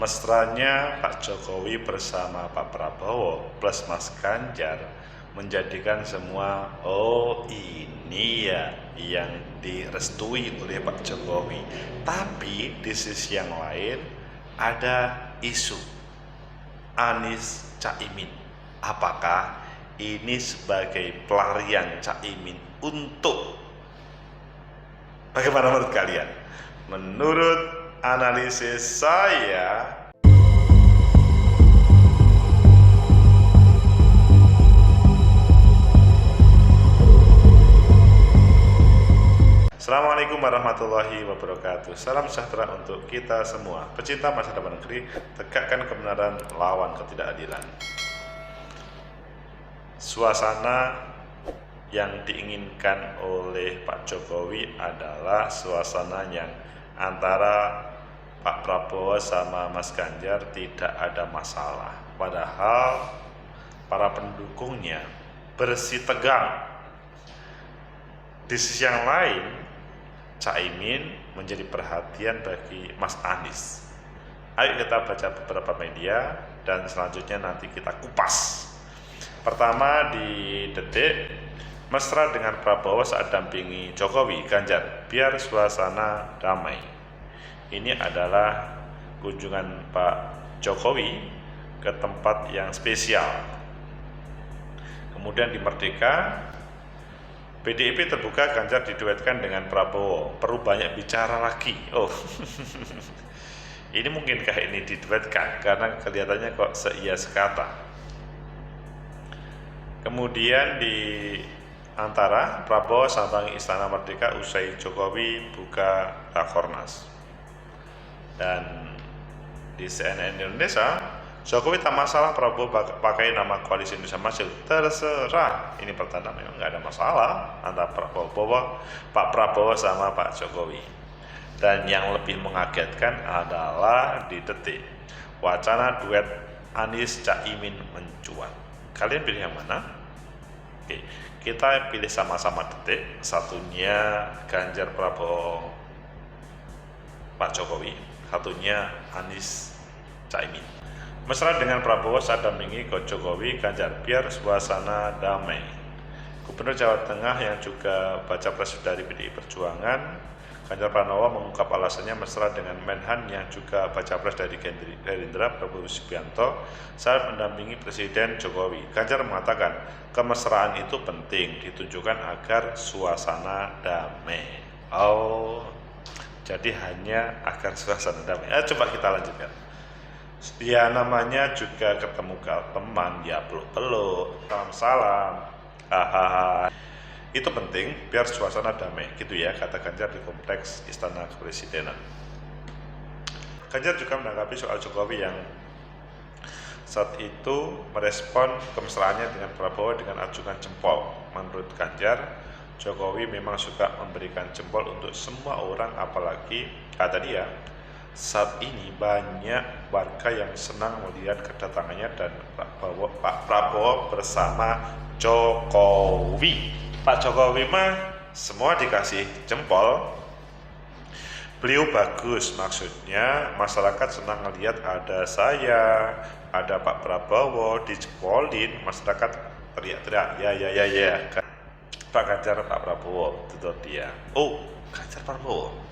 Mesranya Pak Jokowi bersama Pak Prabowo plus Mas Ganjar menjadikan semua, oh ini ya yang direstui oleh Pak Jokowi. Tapi di sisi yang lain ada isu Anies Caimin. Apakah ini sebagai pelarian Caimin untuk, bagaimana menurut kalian? Menurut analisis saya, Assalamualaikum warahmatullahi wabarakatuh. Salam sejahtera untuk kita semua. Pecinta masa depan negeri, tegakkan kebenaran, lawan ketidakadilan. Suasana yang diinginkan oleh Pak Jokowi adalah suasana yang antara Pak Prabowo sama Mas Ganjar tidak ada masalah. Padahal para pendukungnya bersih tegang. Di sisi yang lain, Caimin menjadi perhatian bagi Mas Anies. Ayo kita baca beberapa media dan selanjutnya nanti kita kupas. Pertama di Detik, mesra dengan Prabowo saat dampingi Jokowi, Ganjar, biar suasana damai. Ini adalah kunjungan Pak Jokowi ke tempat yang spesial. Kemudian di Merdeka, PDIP terbuka Ganjar diduetkan dengan Prabowo, perlu banyak bicara lagi. Oh, ini mungkinkah ini diduetkan? Karena kelihatannya kok seia sekata. Kemudian di antara Prabowo sambangi Istana Merdeka usai Jokowi buka Rakornas. Dan di CNN Indonesia, Jokowi tak masalah Prabowo pakai nama Koalisi Indonesia Maju, terserah. Ini pertanda memang nggak ada masalah antara Pak Prabowo sama Pak Jokowi. Dan yang lebih mengagetkan adalah di Detik, wacana duet Anies Caimin mencuat. Kalian pilih yang mana? Oke, kita pilih sama-sama Detik. Satunya Ganjar Prabowo Pak Jokowi, satunya Anies Caimin. Mesra dengan Prabowo saat dampingi ke Jokowi, Ganjar, biar suasana damai. Gubernur Jawa Tengah yang juga baca pres dari PDI Perjuangan, Ganjar Pranowo mengungkap alasannya mesra dengan Menhan yang juga baca pres dari Gerindra, Prabowo Subianto, saat mendampingi Presiden Jokowi. Ganjar mengatakan kemesraan itu penting ditunjukkan agar suasana damai. Oh, jadi hanya agar suasana damai. Coba kita lanjutkan. Ya namanya juga ketemu teman, ya peluk-peluk, salam-salam, hahaha. Itu penting biar suasana damai, gitu ya, kata Ganjar di kompleks Istana Kepresidenan. Ganjar juga menanggapi soal Jokowi yang saat itu merespon kemesraannya dengan Prabowo dengan acungan jempol. Menurut Ganjar, Jokowi memang suka memberikan jempol untuk semua orang, apalagi kata dia, saat ini banyak warga yang senang melihat kedatangannya dan Pak Prabowo bersama Jokowi. Pak Jokowi mah semua dikasih jempol. Beliau bagus, maksudnya masyarakat senang melihat ada saya, ada Pak Prabowo dijempolin, masyarakat teriak-teriak ya. Pak Ganjar Pak Prabowo, itu dia. Oh, Ganjar Prabowo.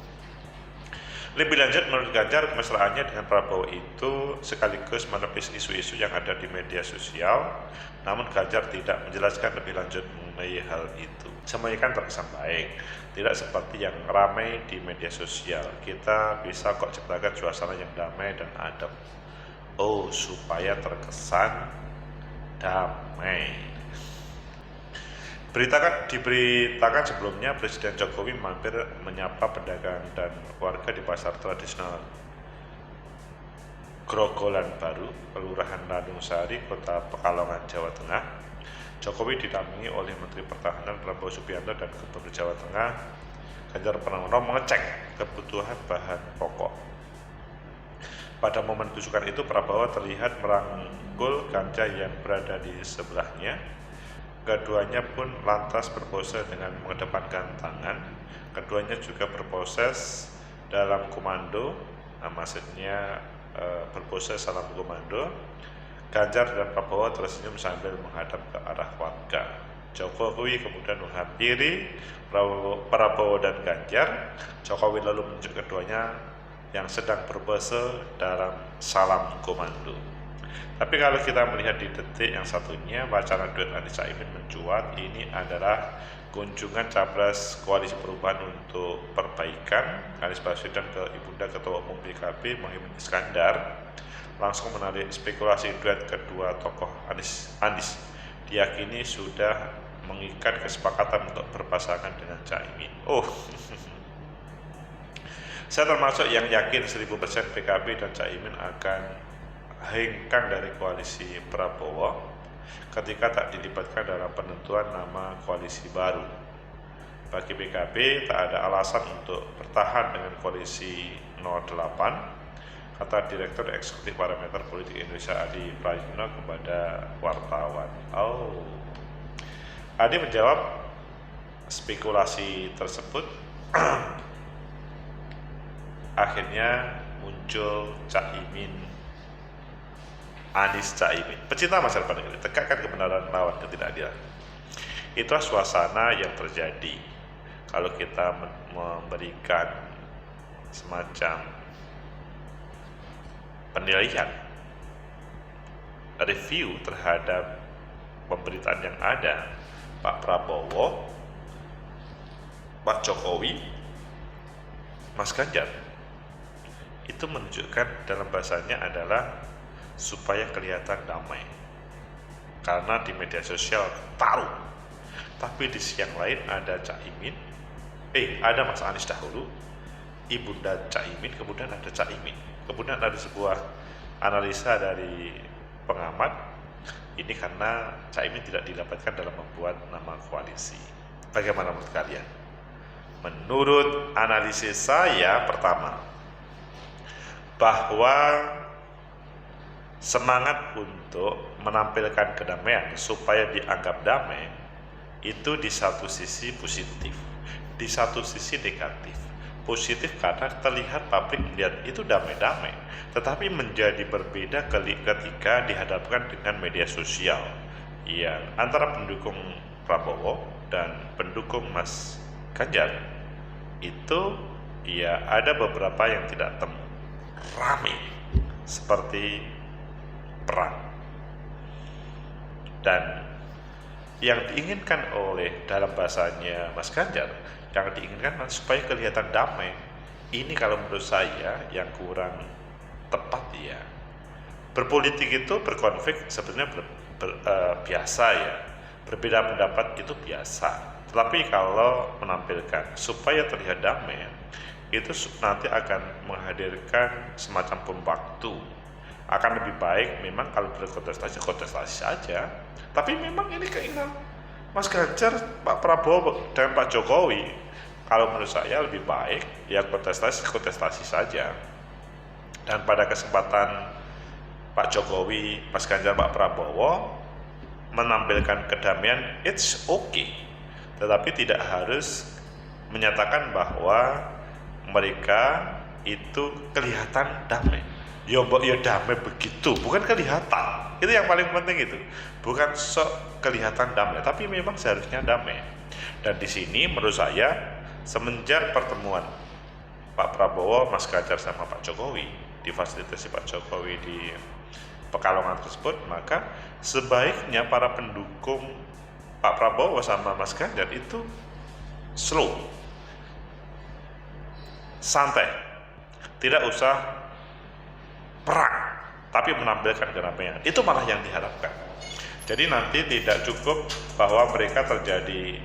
Lebih lanjut, menurut Ganjar, kemesraannya dengan Prabowo itu sekaligus menepis isu-isu yang ada di media sosial. Namun Ganjar tidak menjelaskan lebih lanjut mengenai hal itu. Semuanya kan terkesan baik, tidak seperti yang ramai di media sosial. Kita bisa kok ciptakan suasana yang damai dan adem. Oh, supaya terkesan damai. Diberitakan sebelumnya Presiden Jokowi mampir menyapa pedagang dan warga di pasar tradisional Grogolan Baru, Kelurahan Landung Sari, Kota Pekalongan, Jawa Tengah. Jokowi didampingi oleh Menteri Pertahanan Prabowo Subianto dan Gubernur Jawa Tengah Ganjar Pranowo mengecek kebutuhan bahan pokok. Pada momen tusukan itu, Prabowo terlihat merangkul Ganjar yang berada di sebelahnya. Keduanya pun lantas berpose dengan mengedepankan tangan. Keduanya juga berproses dalam komando, maksudnya berpose salam komando. Ganjar dan Prabowo tersenyum sambil menghadap ke arah warga. Jokowi kemudian menghampiri Prabowo dan Ganjar. Jokowi lalu menunjuk keduanya yang sedang berpose dalam salam komando. Tapi kalau kita melihat di detik yang satunya, wacana duet Anies Caimin mencuat. Ini adalah kunjungan Capres Koalisi Perubahan untuk Perbaikan Anies Baswedan ke Ibunda Ketua Umum PKB Muhaimin Iskandar, langsung menarik spekulasi duet kedua tokoh Anies diyakini sudah mengikat kesepakatan untuk berpasangan dengan Caimin. Saya termasuk yang yakin 1000% PKB dan Caimin akan hengkang dari koalisi Prabowo ketika tak dilibatkan dalam penentuan nama koalisi baru. Bagi PKB tak ada alasan untuk bertahan dengan koalisi 08, kata Direktur Eksekutif Parameter Politik Indonesia Adi Prayitno kepada wartawan. Adi menjawab spekulasi tersebut. Akhirnya muncul Anies Caimin. Pecinta masa depan negeri, tegakkan kebenaran, lawan ketidakadilan. Itulah suasana yang terjadi kalau kita memberikan semacam penilaian, review terhadap pemberitaan yang ada. Pak Prabowo, Pak Jokowi, Mas Ganjar, itu menunjukkan dalam bahasanya adalah supaya kelihatan damai, karena di media sosial taruh. Tapi di sisi yang lain ada ada Mas Anies dahulu, Ibunda Caimin, kemudian ada Caimin. Kemudian ada sebuah analisa dari pengamat, ini karena Caimin tidak didapatkan dalam membuat nama koalisi. Bagaimana menurut kalian? Menurut analisis saya, pertama, bahwa semangat untuk menampilkan kedamaian supaya dianggap damai itu di satu sisi positif, di satu sisi negatif. Positif karena terlihat publik lihat itu damai-damai, tetapi menjadi berbeda ketika dihadapkan dengan media sosial yang antara pendukung Prabowo dan pendukung Mas Ganjar itu ya ada beberapa yang tidak rame seperti perang. Dan yang diinginkan oleh dalam bahasanya Mas Ganjar, yang diinginkan supaya kelihatan damai. Ini kalau menurut saya yang kurang tepat ya. Berpolitik itu berkonflik sebenarnya biasa ya. Berbeda pendapat itu biasa. Tetapi kalau menampilkan supaya terlihat damai, itu nanti akan menghadirkan semacam bom waktu. Akan lebih baik memang kalau berkontestasi saja. Tapi memang ini keinginan Mas Ganjar, Pak Prabowo, dan Pak Jokowi. Kalau menurut saya lebih baik ya kontestasi saja. Dan pada kesempatan Pak Jokowi, Mas Ganjar, Pak Prabowo menampilkan kedamaian, it's okay. Tetapi tidak harus menyatakan bahwa mereka itu kelihatan damai. Ya damai begitu, bukan kelihatan. Itu yang paling penting itu. Bukan sok kelihatan damai, tapi memang seharusnya damai. Dan di sini menurut saya semenjak pertemuan Pak Prabowo, Mas Ganjar sama Pak Jokowi, difasilitasi Pak Jokowi di Pekalongan tersebut, maka sebaiknya para pendukung Pak Prabowo sama Mas Ganjar itu slow, santai, tidak usah perang, tapi menampilkan kedamaian. Itu malah yang diharapkan. Jadi nanti tidak cukup bahwa mereka terjadi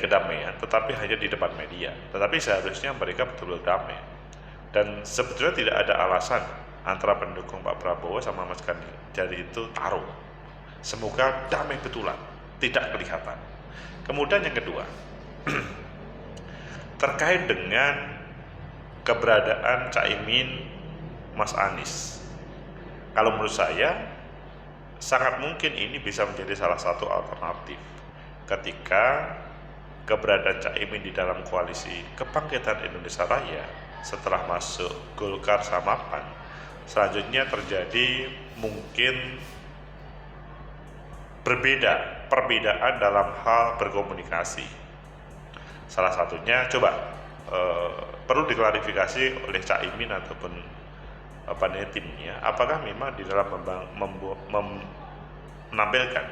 kedamaian, tetapi hanya di depan media. Tetapi seharusnya mereka betul-betul damai. Dan sebetulnya tidak ada alasan antara pendukung Pak Prabowo sama Mas Ganjar itu taruh. Semoga damai betulan, tidak kelihatan. Kemudian yang kedua, terkait dengan keberadaan Caimin, Mas Anies. Kalau menurut saya, sangat mungkin ini bisa menjadi salah satu alternatif ketika keberadaan Caimin di dalam koalisi Kebangkitan Indonesia Raya setelah masuk Golkar sama PAN, selanjutnya terjadi mungkin perbedaan dalam hal berkomunikasi. Salah satunya perlu diklarifikasi oleh Caimin ataupun timnya, apakah memang di dalam menampilkan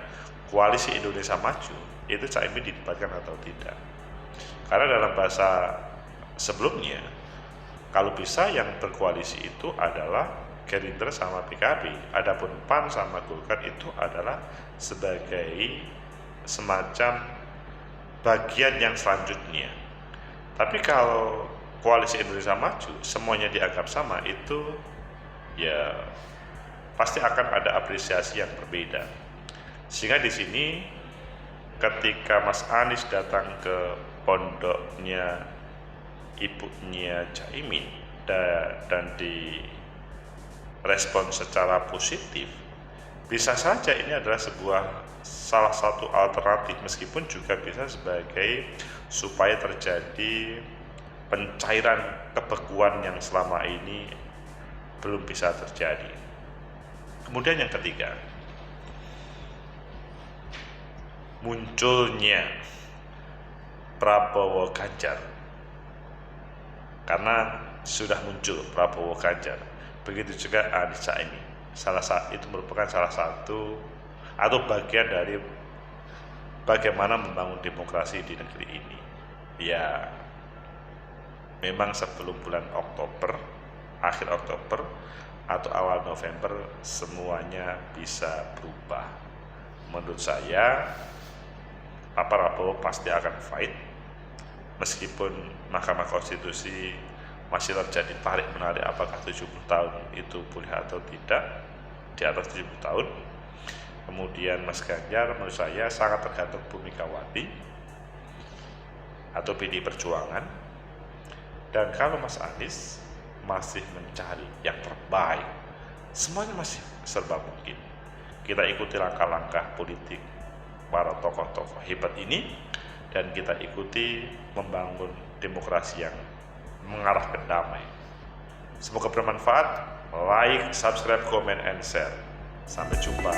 koalisi Indonesia Maju itu Caimin dilibatkan atau tidak. Karena dalam bahasa sebelumnya, kalau bisa yang berkoalisi itu adalah Gerindra sama PKB, adapun PAN sama Golkar itu adalah sebagai semacam bagian yang selanjutnya. Tapi kalau koalisi Indonesia Maju semuanya dianggap sama, itu ya pasti akan ada apresiasi yang berbeda. Sehingga di sini ketika Mas Anies datang ke pondoknya ibunya Caimin dan direspon secara positif, bisa saja ini adalah salah satu alternatif, meskipun juga bisa sebagai supaya terjadi pencairan kebekuan yang selama ini belum bisa terjadi. Kemudian yang ketiga, munculnya Prabowo Ganjar, karena sudah muncul Prabowo Ganjar, begitu juga Anies Caimin. Itu merupakan salah satu atau bagian dari bagaimana membangun demokrasi di negeri ini. Ya, memang sebelum bulan Oktober, akhir Oktober atau awal November, semuanya bisa berubah. Menurut saya, Pak Prabowo pasti akan fight, meskipun Mahkamah Konstitusi masih terjadi tarik-menarik apakah 70 tahun itu boleh atau tidak, di atas 70 tahun. Kemudian Mas Ganjar menurut saya sangat tergantung Bu Megawati atau PD Perjuangan. Dan kalau Mas Anies masih mencari yang terbaik, semuanya masih serba mungkin. Kita ikuti langkah-langkah politik para tokoh-tokoh hebat ini, dan kita ikuti membangun demokrasi yang mengarah ke damai. Semoga bermanfaat. Like, subscribe, comment, and share. Sampai jumpa.